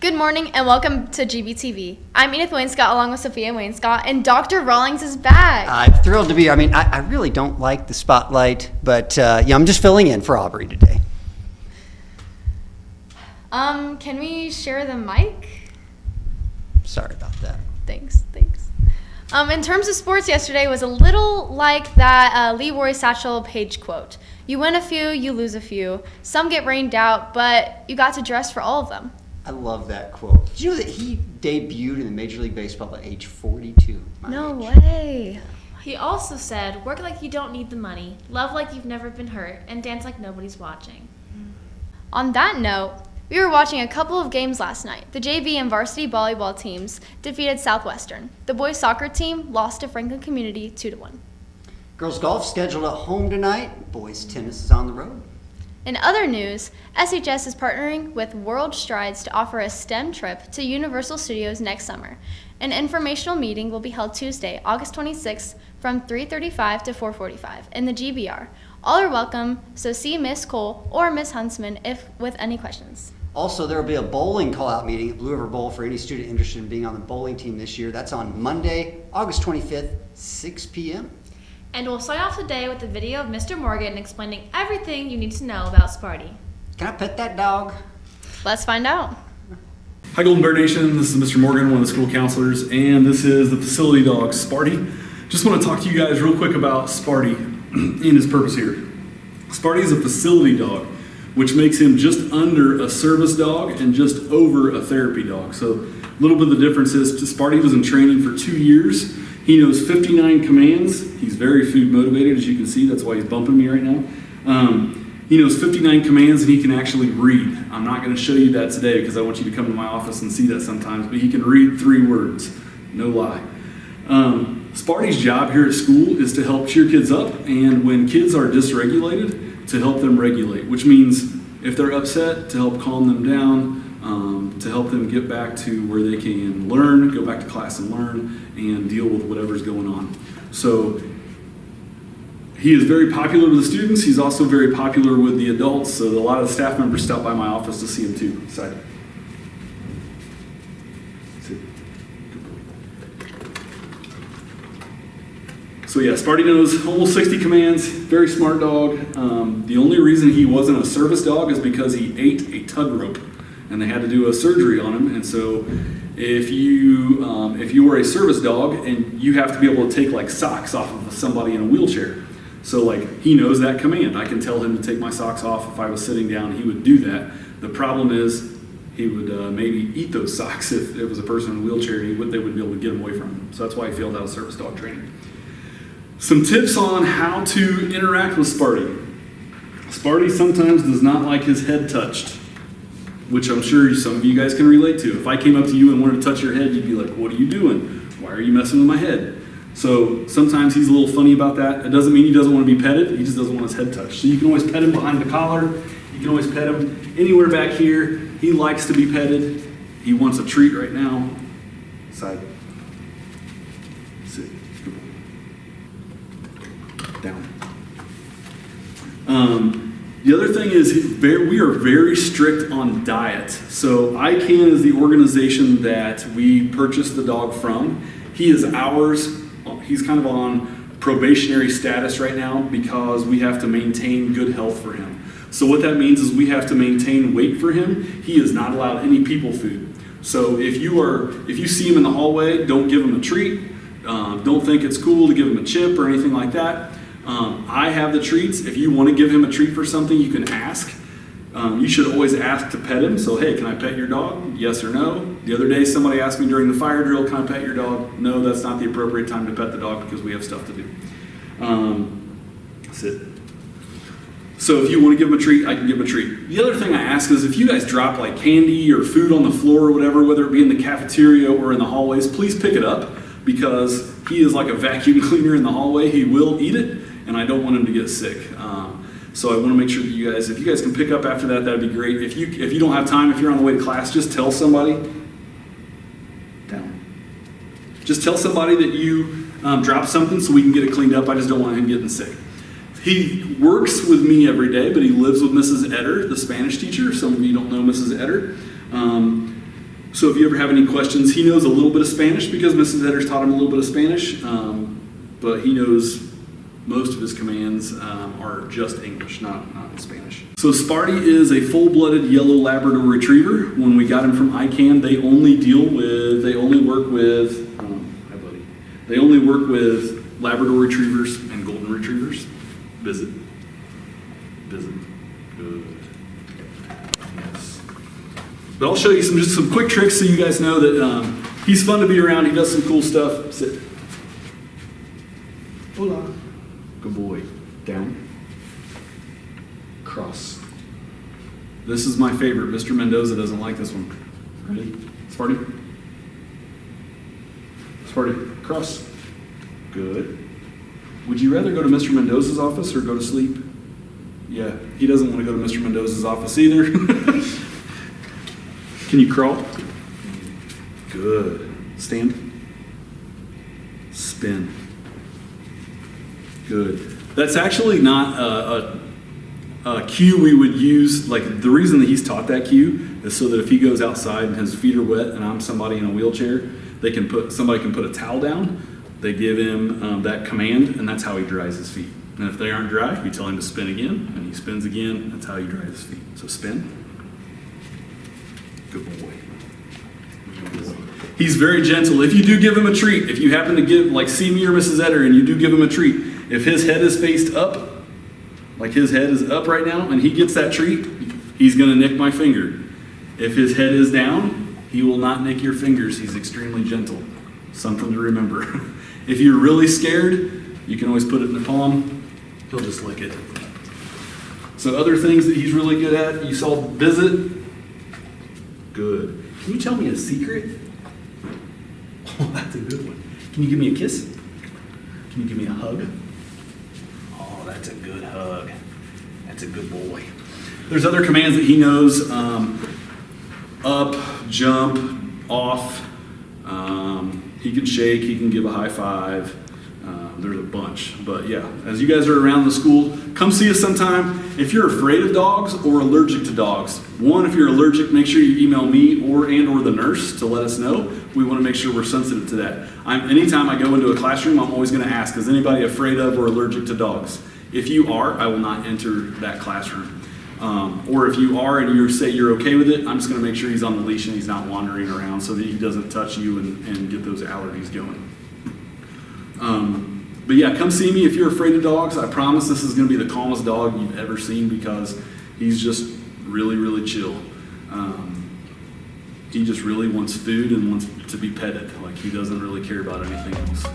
Good morning and welcome to GBTV. I'm Edith Wainscott along with Sophia Wainscott, and Dr. Rawlings is back. I'm thrilled to be here. I really don't like the spotlight, but I'm just filling in for Aubrey today. Can we share the mic? Sorry about that. Thanks. In terms of sports, yesterday was a little like that Leroy Satchel Paige quote. You win a few, you lose a few. Some get rained out, but you got to dress for all of them. I love that quote. Did you know that he debuted in the Major League Baseball at age 42? No way. He also said, work like you don't need the money, love like you've never been hurt, and dance like nobody's watching. On that note, we were watching a couple of games last night. The JV and varsity volleyball teams defeated Southwestern. The boys soccer team lost to Franklin Community 2-1. Girls golf scheduled at home tonight. Boys tennis is on the road. In other news, SHS is partnering with World Strides to offer a STEM trip to Universal Studios next summer. An informational meeting will be held Tuesday, August 26th from 3:35 to 4:45 in the GBR. All are welcome, so see Miss Cole or Miss Huntsman with any questions. Also, there will be a bowling call-out meeting at Blue River Bowl for any student interested in being on the bowling team this year. That's on Monday, August 25th, 6 p.m. And we'll start off today with a video of Mr. Morgan explaining everything you need to know about Sparty. Can I pet that dog? Let's find out. Hi Golden Bear Nation, this is Mr. Morgan, one of the school counselors, and this is the facility dog, Sparty. Just want to talk to you guys real quick about Sparty and his purpose here. Sparty is a facility dog, which makes him just under a service dog and just over a therapy dog. So a little bit of the difference is Sparty was in training for 2 years. He knows 59 commands. He's very food motivated, as you can see. That's why he's bumping me right now. He knows 59 commands and he can actually read. I'm not going to show you that today because I want you to come to my office and see that sometimes, but he can read 3 words. No lie. Sparty's job here at school is to help cheer kids up, and when kids are dysregulated, to help them regulate, which means if they're upset, to help calm them down, to help them get back to where they can learn, go back to class and learn, and deal with whatever's going on. So he is very popular with the students. He's also very popular with the adults, so a lot of the staff members stop by my office to see him too. Excited. So yeah, Sparty knows almost 60 commands, very smart dog. The only reason he wasn't a service dog is because he ate a tug rope, and they had to do a surgery on him. And so if you were a service dog and you have to be able to take like socks off of somebody in a wheelchair. So like he knows that command. I can tell him to take my socks off. If I was sitting down, he would do that. The problem is he would maybe eat those socks if it was a person in a wheelchair. They wouldn't be able to get him away from him. So that's why he failed out of service dog training. Some tips on how to interact with Sparty. Sparty sometimes does not like his head touched, which I'm sure some of you guys can relate to. If I came up to you and wanted to touch your head, you'd be like, what are you doing? Why are you messing with my head? So sometimes he's a little funny about that. It doesn't mean he doesn't want to be petted. He just doesn't want his head touched. So you can always pet him behind the collar. You can always pet him anywhere back here. He likes to be petted. He wants a treat right now. Side. Sit. Down. The other thing is we are very strict on diet. So ICANN is the organization that we purchased the dog from. He is ours. He's kind of on probationary status right now because we have to maintain good health for him. So what that means is we have to maintain weight for him. He is not allowed any people food. So if you see him in the hallway, don't give him a treat. Don't think it's cool to give him a chip or anything like that. I have the treats. If you want to give him a treat for something, you can ask. You should always ask to pet him. So, hey, can I pet your dog? Yes or no? The other day, somebody asked me during the fire drill, can I pet your dog? No, that's not the appropriate time to pet the dog because we have stuff to do. Sit. So if you want to give him a treat, I can give him a treat. The other thing I ask is if you guys drop like candy or food on the floor or whatever, whether it be in the cafeteria or in the hallways, please pick it up because he is like a vacuum cleaner in the hallway. He will eat it, and I don't want him to get sick. So I want to make sure that if you guys can pick up after that, that'd be great. If you don't have time, if you're on the way to class, just tell somebody. Down. Just tell somebody that you dropped something so we can get it cleaned up. I just don't want him getting sick. He works with me every day, but he lives with Mrs. Etter, the Spanish teacher. Some of you don't know Mrs. Etter. So if you ever have any questions, he knows a little bit of Spanish because Mrs. Edders taught him a little bit of Spanish, but he knows most of his commands are just English, not in Spanish. So Sparty is a full-blooded yellow Labrador Retriever. When we got him from ICANN, they only work with Labrador Retrievers and Golden Retrievers. Visit. Good. Yes. But I'll show you just some quick tricks so you guys know that he's fun to be around. He does some cool stuff. Sit. Hola. Good boy. Down. Cross. This is my favorite. Mr. Mendoza doesn't like this one. Ready? Sparty. Sparty. Cross. Good. Would you rather go to Mr. Mendoza's office or go to sleep? Yeah, he doesn't want to go to Mr. Mendoza's office either. Can you crawl? Good. Stand. Spin. Good. That's actually not a cue we would use. Like, the reason that he's taught that cue is so that if he goes outside and his feet are wet and I'm somebody in a wheelchair, somebody can put a towel down. They give him that command, and that's how he dries his feet. And if they aren't dry, you tell him to spin again, and he spins again. That's how he dries his feet. So spin. Good boy. Good boy. He's very gentle. If you do give him a treat, if you happen to see me or Mrs. Etter, and you do give him a treat, if his head is faced up, like his head is up right now, and he gets that treat, he's going to nick my finger. If his head is down, he will not nick your fingers. He's extremely gentle. Something to remember. If you're really scared, you can always put it in the palm. He'll just lick it. So other things that he's really good at, you saw visit. Good. Can you tell me a secret? Oh, that's a good one. Can you give me a kiss? Can you give me a hug? Oh, that's a good hug. That's a good boy. There's other commands that he knows. Up, jump, off. He can shake, he can give a high five. There's a bunch. But yeah, as you guys are around the school, come see us sometime. If you're afraid of dogs or allergic to dogs, if you're allergic, make sure you email me or the nurse to let us know. We want to make sure we're sensitive to that. Anytime I go into a classroom, I'm always going to ask, is anybody afraid of or allergic to dogs? If you are, I will not enter that classroom. Or if you are and you say you're okay with it, I'm just going to make sure he's on the leash and he's not wandering around so that he doesn't touch you and get those allergies going. But yeah, come see me if you're afraid of dogs. I promise this is going to be the calmest dog you've ever seen because he's just really, really chill. He just really wants food and wants to be petted. Like, he doesn't really care about anything else.